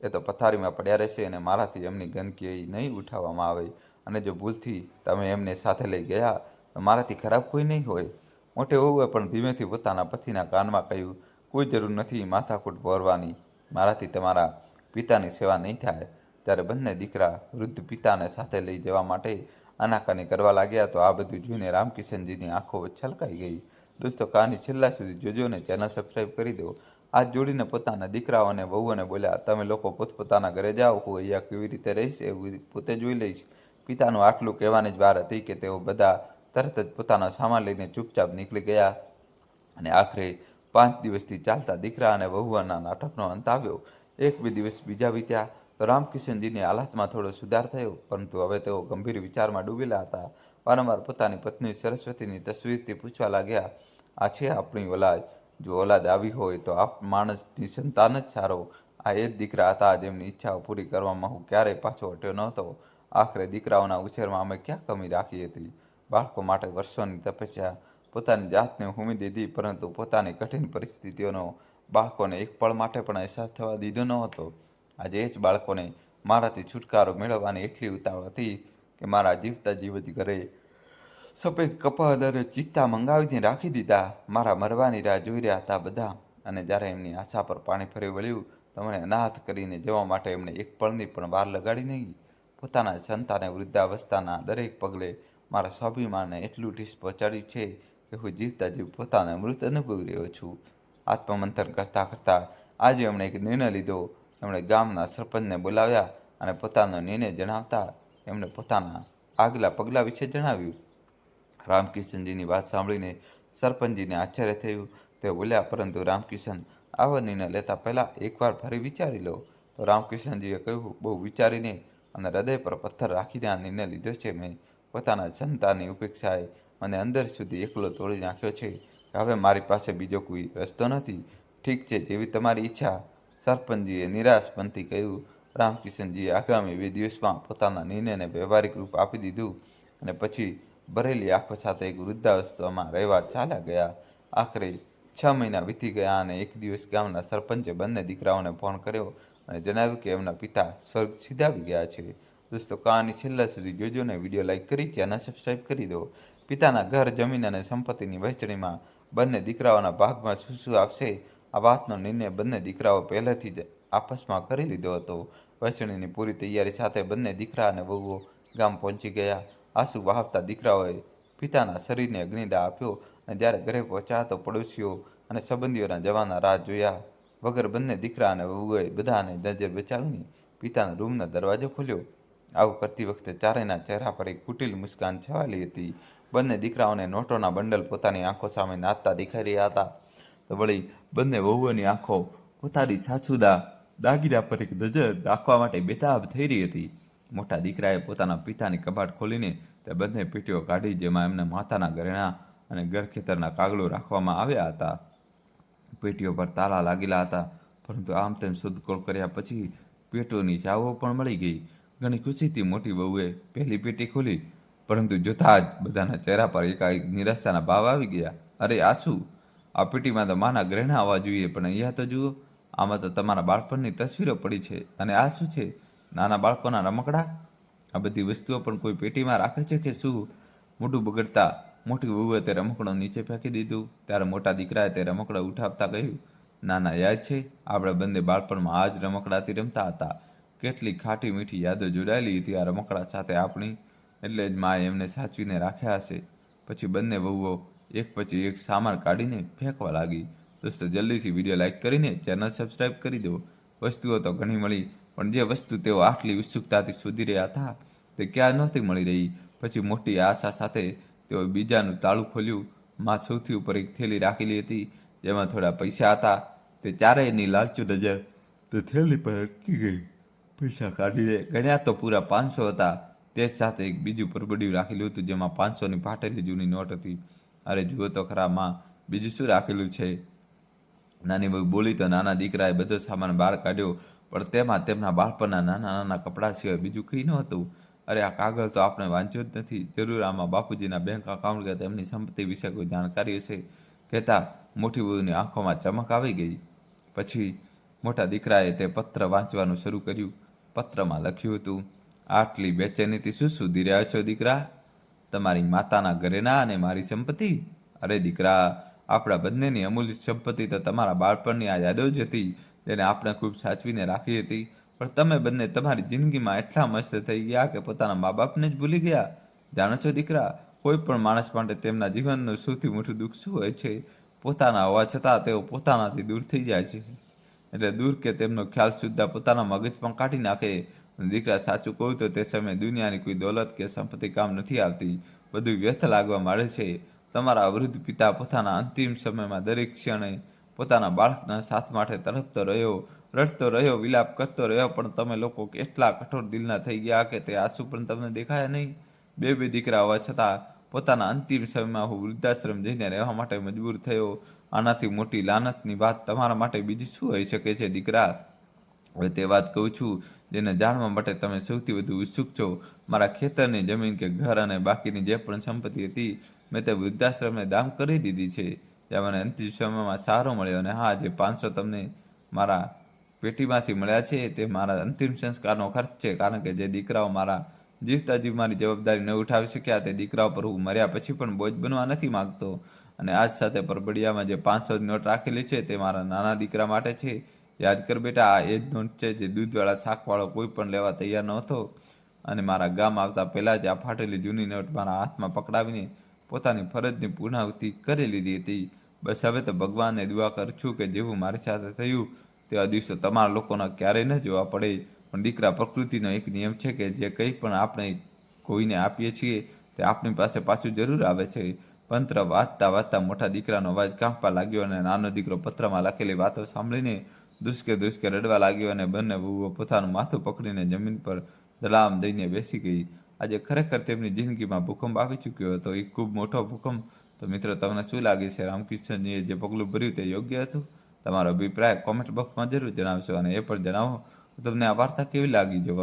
એ તો પથારીમાં પડ્યા રહેશે અને મારાથી એમની ગંદકી નહીં ઉઠાવવામાં આવે. અને જો ભૂલથી તમે એમને સાથે લઈ ગયા તો મારાથી ખરાબ કોઈ નહીં હોય. મોટે વહુએ પણ ધીમેથી પોતાના પતિના કાનમાં કહ્યું, કોઈ જરૂર નથી માથાકૂટ ભરવાની. મારાથી તમારા પિતાની સેવા નહીં થાય. ત્યારે બંને દીકરા વૃદ્ધ પિતાને સાથે લઈ જવા માટે આનાકાની કરવા લાગ્યા. તો આ બધું જોઈને રામકિશનજીની આંખો છલકાઈ ગઈ. દોસ્તો, કહાની છેલ્લા સુધી જોજો ને ચેનલ સબસ્ક્રાઈબ કરી દો. હાથ જોડીને પોતાના દીકરાઓ અને વહુઓને બોલ્યા, તમે લોકો પોતપોતાના ઘરે જાઓ. હું અહીંયા કેવી રીતે રહીશ એવું પોતે જોઈ લઈશ. પિતાનું આટલું કહેવાની જ વાર હતી કે તેઓ બધા તરત જ પોતાનો સામાન લઈને ચૂપચાપ નીકળી ગયા. અને આખરે 5 દિવસથી ચાલતા દીકરા અને વહુઓના નાટકનો અંત આવ્યો. 1-2 દિવસ બીજા વીત્યા તો રામકિશનજીની હાલતમાં થોડો સુધાર થયો, પરંતુ હવે તેઓ ગંભીર વિચારમાં ડૂબેલા હતા. વારંવાર પોતાની પત્ની સરસ્વતીની તસવીરથી પૂછવા લાગ્યા, આ છે આપણી ઓલાદ? જો ઓલાદ આવી હોય તો આપ માણસની સંતાન જ સારો. આ એ જ દીકરા હતા જેમની ઈચ્છાઓ પૂરી કરવામાં હું ક્યારેય પાછો હટ્યો નહોતો. આખરે દીકરાઓના ઉછેરમાં અમે ક્યાં કમી રાખી હતી? બાળકો માટે વર્ષોની તપસ્યા, પોતાની જાતને હોમી દીધી, પરંતુ પોતાની કઠિન પરિસ્થિતિઓનો બાળકોને એક પળ માટે પણ અહેસાસ થવા દીધો ન હતો. આજે એ જ બાળકોને મારાથી છુટકારો મેળવવાની એટલી ઉતાવળ હતી કે મારા જીવતા જીવ જ ઘરે સફેદ કપાસ અને ચિત્તા મંગાવીને રાખી દીધા. મારા મરવાની રાહ જોઈ રહ્યા હતા બધા, અને જ્યારે એમની આશા પર પાણી ફરી વળ્યું તો મને અનાથ કરીને જવા માટે એમણે એક પળની પણ વાર લગાડી નહીં. પોતાના સંતાને વૃદ્ધાવસ્થાના દરેક પગલે મારા સ્વાભિમાનને એટલું ઠીસ પહોંચાડ્યું છે કે હું જીવતા જીવ પોતાને મૃત અનુભવી રહ્યો છું. આત્મમંથન કરતાં કરતાં આજે એમણે એક નિર્ણય લીધો. એમણે ગામના સરપંચને બોલાવ્યા અને પોતાનો નિર્ણય જણાવતા એમણે પોતાના આગલા પગલાં વિશે જણાવ્યું. રામકિશનજીની વાત સાંભળીને સરપંચજીને આશ્ચર્ય થયું. તેઓ બોલ્યા, પરંતુ રામકિશન, આવો નિર્ણય લેતા પહેલાં એકવાર ફરી વિચારી લો. તો રામકિશનજીએ કહ્યું, બહુ વિચારીને અને હૃદય પર પથ્થર રાખીને આ નિર્ણય લીધો છે. મેં પોતાના સંતાનની ઉપેક્ષાએ મને અંદર સુધી એકલો તોડી નાખ્યો છે કે હવે મારી પાસે બીજો કોઈ રસ્તો નથી. ઠીક છે, જેવી તમારી ઈચ્છા, સરપંચજીએ નિરાશ મનથી કહ્યું. રામકિશનજીએ આગામી 2 દિવસમાં પોતાના નિર્ણયને વ્યવહારિક રૂપ આપી દીધું અને પછી ભરેલી આંખો સાથે એક વૃદ્ધાવસ્થામાં રહેવા ચાલ્યા ગયા. આખરે 6 મહિના વીતી ગયા અને એક દિવસ ગામના સરપંચે બંને દીકરાઓને ફોન કર્યો અને જણાવ્યું કે એમના પિતા સ્વર્ગ સિધાવી ગયા છે. દોસ્તો, કહાની છેલ્લા સુધી જોજો ને વિડીયો લાઇક કરી ચેનલ સબસ્ક્રાઈબ કરી દો. પિતાના ઘર, જમીન અને સંપત્તિની વહેંચણીમાં બંને દીકરાઓના ભાગમાં શું શું આવશે, આ વાતનો નિર્ણય બંને દીકરાઓ પહેલેથી જ આપસમાં કરી લીધો હતો. વહેંચણીની પૂરી તૈયારી સાથે બંને દીકરા અને વહુઓ ગામ પહોંચી ગયા. આંસુ વહાવતા દીકરાઓએ પિતાના શરીરને અગ્નિદાહ આપ્યો અને જ્યારે ઘરે પહોંચ્યા તો પડોશીઓ અને સંબંધીઓના જવાના રાહ જોયા વગર બંને દીકરા અને વહુએ બધાને નજર બચાવીને પિતાના રૂમનો દરવાજો ખોલ્યો. આવું કરતી વખતે ચારેયના ચહેરા પર એક કુટિલ મુસ્કાન છવાયેલી હતી. બંને દીકરાઓને નોટોના બંડલ પોતાની આંખો સામે નાચતા દેખાઈ રહ્યા હતા, તો વળી બંને વહુઓની આંખો પોતાની સાસુના દાગીના પર એક નજર રાખવા માટે બેતાબ થઈ રહી હતી. મોટા દીકરાએ પોતાના પિતાની કબાટ ખોલીને તે બંને પેટીઓ કાઢી, જેમાં એમના માતાના ઘરેણાં અને ઘરખેતરના કાગળો રાખવામાં આવ્યા હતા. પેટીઓ પર તાળા લાગેલા હતા, પરંતુ આમ તેમ શોધખોળ કર્યા પછી પેટીઓની ચાવીઓ પણ મળી ગઈ. ઘણી ખુશીથી મોટી વહુએ પહેલી પેટી ખોલી, પરંતુ જોતાં જ બધાના ચહેરા પર એકાએક નિરાશાના ભાવ આવી ગયા. અરે આ શું? આ પેટીમાં તો માના ઘરેણાં આવવા જોઈએ, પણ અહીંયા તો જુઓ, આમાં તો તમારા બાળપણની તસવીરો પડી છે. અને આ શું છે? નાના બાળકોના રમકડા? આ બધી વસ્તુઓ પણ કોઈ પેટીમાં રાખે છે કે શું? મોઢું બગડતા મોટી વહુએ તે રમકડું નીચે ફેંકી દીધું. ત્યારે મોટા દીકરાએ તે રમકડું ઉઠાવતા કહ્યું, નાના, યાદ છે આપણે બંને બાળપણમાં આ જ રમકડાથી રમતા હતા. કેટલી ખાટી મીઠી યાદો જોડાયેલી હતી આ રમકડા સાથે આપણી. એટલે જ માએ એમને સાચવીને રાખ્યા હશે. પછી બંને વહુઓ એક પછી એક સામાન કાઢીને ફેંકવા લાગી. દોસ્તો, જલ્દીથી વિડીયો લાઇક કરીને ચેનલ સબસ્ક્રાઈબ કરી દો. વસ્તુઓ તો ઘણી મળી, પણ જે વસ્તુ તેઓ આટલી ઉત્સુકતાથી શોધી રહ્યા હતા તે ક્યાં નહોતી મળી રહી. પછી મોટી આશા સાથે તેઓએ બીજાનું તાળું ખોલ્યું. માં સૌથી ઉપર એક થેલી રાખેલી હતી, જેમાં થોડા પૈસા હતા. તે ચારેયની લાલચુ નજર તે થેલી પર અટકી ગઈ. પૈસા કાઢીને ગણ્યા તો પૂરા 500 હતા. તે સાથે એક બીજું પરબડિયું રાખેલું હતું, જેમાં 500ની ફાટેલી જૂની નોટ હતી. અરે જુઓ તો ખરા માં, બીજું શું રાખેલું છે? નાની બહુ બોલી તો નાના દીકરાએ બધો સામાન બહાર કાઢ્યો, પણ તેમાં તેમના બાળપણના નાના નાના કપડાં સિવાય બીજું કંઈ નહોતું. અરે આ કાગળ તો આપણે વાંચ્યો જ નથી. જરૂર આમાં બાપુજીના બેંક એકાઉન્ટ કે તેમની સંપત્તિ વિશે કોઈ જાણકારી હશે, કહેતા મોટી વહુની આંખોમાં ચમક આવી ગઈ. પછી મોટા દીકરાએ તે પત્ર વાંચવાનું શરૂ કર્યું. પત્રમાં લખ્યું હતું, આટલી બેચેનીથી શું શોધી રહ્યા છો દીકરા? તમારી માતાના ઘરેણાં અને મારી સંપત્તિ? અરે દીકરા, આપણા બંનેની અમૂલ્ય સંપત્તિ તો તમારા બાળપણની આ યાદો જ હતી, જેને આપણે ખૂબ સાચવીને રાખી હતી. પણ તમે બંને તમારી જિંદગીમાં એટલા મસ્ત થઈ ગયા કે પોતાના મા બાપને જ ભૂલી ગયા. જાણો છો દીકરા, કોઈ પણ માણસ માટે તેમના જીવનનું સૌથી મોટું દુઃખ શું હોય છે? પોતાના હોવા છતાં તેઓ પોતાનાથી દૂર થઈ જાય છે. એટલે દૂર કે તેમનો ખ્યાલ સુદ્ધા પોતાના મગજમાં કાઢી નાખે. દીકરા, સાચું કહું તો તે સમયે દુનિયાની કોઈ દોલત કે સંપત્તિ કામ નથી આવતી. બધું વ્યર્થ લાગવા માંડે છે. તમારા વૃદ્ધ પિતા પોતાના અંતિમ સમયમાં દરેક ક્ષણે પોતાના બાળકના સાથ માટે તડપતો રહ્યો, રડતો રહ્યો, વિલાપ કરતો રહ્યો, પણ તમે લોકો કેટલા કઠોર દિલના થઈ ગયા કે તે આંસુ પણ તમને દેખાયા નહીં. બે દીકરા હોવા છતાં પોતાના અંતિમ સમયમાં હું વૃદ્ધાશ્રમ જઈને રહેવા માટે મજબૂર થયો. આનાથી મોટી લાનતની વાત તમારા માટે બીજી શું હોઈ શકે છે દીકરા? હવે તે વાત કહું છું જેને જાણવા માટે તમે સૌથી વધુ ઉત્સુક છો. મારા ખેતરની જમીન કે ઘર અને બાકીની જે પણ સંપત્તિ હતી મેં તે વૃદ્ધાશ્રમને દાન કરી દીધી છે. જ્યાં મને અંતિમ સમયમાં સહારો મળ્યો. અને હા, જે 500 તમને મારા પેટીમાંથી મળ્યા છે તે મારા અંતિમ સંસ્કારનો ખર્ચ છે. કારણ કે જે દીકરાઓ મારા જીવતા જીવ મારી જવાબદારી ન ઉઠાવી શક્યા તે દીકરાઓ પર હું મર્યા પછી પણ બોજ બનવા નથી માગતો. અને આજ સાથે પરબડિયામાં જે 500ની નોટ રાખેલી છે તે મારા નાના દીકરા માટે છે. યાદ કર બેટા, આ એ જ નોટ છે જે દૂધવાળા શાકવાળો કોઈ પણ લેવા તૈયાર નહોતો. અને મારા ગામ આવતા પહેલાં જ આ ફાટેલી જૂની નોટ મારા હાથમાં પકડાવીને પોતાની ફરજની પૂર્ણાહુતિ કરી લીધી હતી. બસ હવે તો ભગવાનને દુઆ કરું છું કે જેવું મારી સાથે થયું તેવા દિવસો તમારા લોકોના ક્યારેય ન જોવા પડે. પણ દીકરા, પ્રકૃતિનો એક નિયમ છે કે જે કંઈ પણ આપણે કોઈને આપીએ છીએ તે આપણી પાસે પાછું જરૂર આવે છે. પંત્ર વાંચતા વાંચતા મોટા દીકરાનો અવાજ કાંપવા લાગ્યો અને નાનો દીકરો પત્રમાં લખેલી વાતો સાંભળીને ધ્રુસકે રડવા લાગ્યો. અને બંને વહુઓ પોતાનું માથું પકડીને જમીન પર ધડામ દઈને બેસી ગઈ. આજે ખરેખર તેમની જિંદગીમાં ભૂકંપ આવી ચૂક્યો હતો, એક ખૂબ મોટો ભૂકંપ. તો મિત્રો, તમને શું લાગે છે? રામકૃષ્ણજીએ જે પગલું ભર્યું તે યોગ્ય હતું? તમારો અભિપ્રાય કોમેન્ટ બોક્સમાં જરૂર જણાવશો. અને એ પણ જણાવો તમને આ વાર્તા કેવી લાગી. જો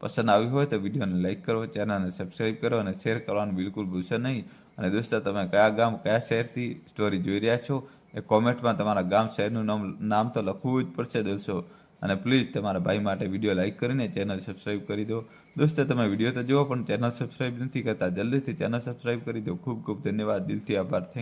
પસંદ આવી હોય તો વિડીયોને લાઇક કરો, ચેનલને સબસ્ક્રાઈબ કરો અને શેર કરવાનું બિલકુલ ભૂલશો નહીં. અને દોસ્તો, તમે કયા ગામ કયા શહેરથી સ્ટોરી જોઈ રહ્યા છો એ કોમેન્ટમાં તમારા ગામ શહેરનું નામ તો લખવું જ પડશે દોસ્તો. અને પ્લીઝ તમારા ભાઈ માટે વિડીયો લાઇક કરીને ચેનલ સબસ્ક્રાઈબ કરી દો. દોસ્તો, તમે વિડીયો તો જુઓ પણ ચેનલ સબસ્ક્રાઈબ નથી કરતા, જલ્દીથી ચેનલ સબસ્ક્રાઈબ કરી દો. ખૂબ ખૂબ ધન્યવાદ, દિલથી આભાર. થેન્ક